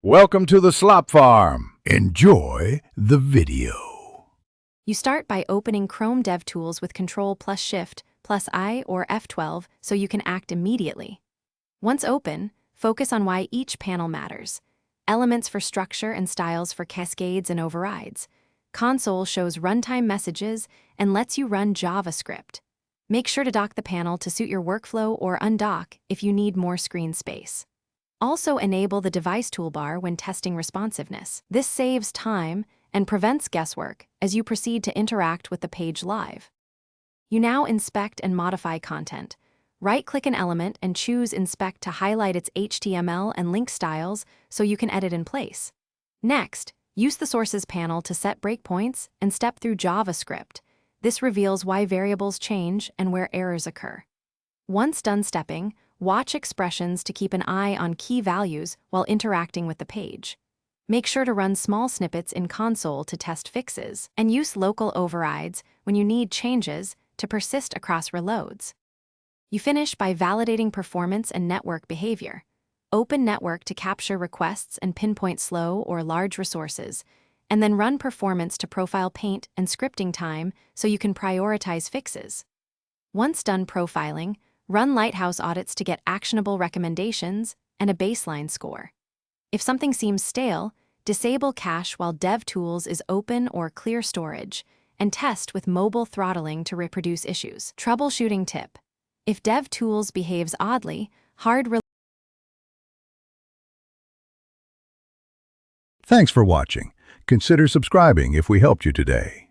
Welcome to the Slop Farm. Enjoy the video. You start by opening Chrome DevTools with Ctrl+Shift+I or F12 so you can act immediately. Once open, focus on why each panel matters. Elements for structure and styles for cascades and overrides. Console shows runtime messages and lets you run JavaScript. Make sure to dock the panel to suit your workflow or undock if you need more screen space. Also enable the device toolbar when testing responsiveness. This saves time and prevents guesswork as you proceed to interact with the page live. You now inspect and modify content. Right-click an element and choose Inspect to highlight its HTML and link styles so you can edit in place. Next, use the Sources panel to set breakpoints and step through JavaScript. This reveals why variables change and where errors occur. Once done stepping, watch expressions to keep an eye on key values while interacting with the page. Make sure to run small snippets in console to test fixes, and use local overrides when you need changes to persist across reloads. You finish by validating performance and network behavior. Open network to capture requests and pinpoint slow or large resources, and then run performance to profile paint and scripting time so you can prioritize fixes. Once done profiling, run Lighthouse audits to get actionable recommendations and a baseline score. If something seems stale, disable cache while DevTools is open or clear storage, and test with mobile throttling to reproduce issues. Troubleshooting tip: if DevTools behaves oddly, Thanks for watching. Consider subscribing if we helped you today.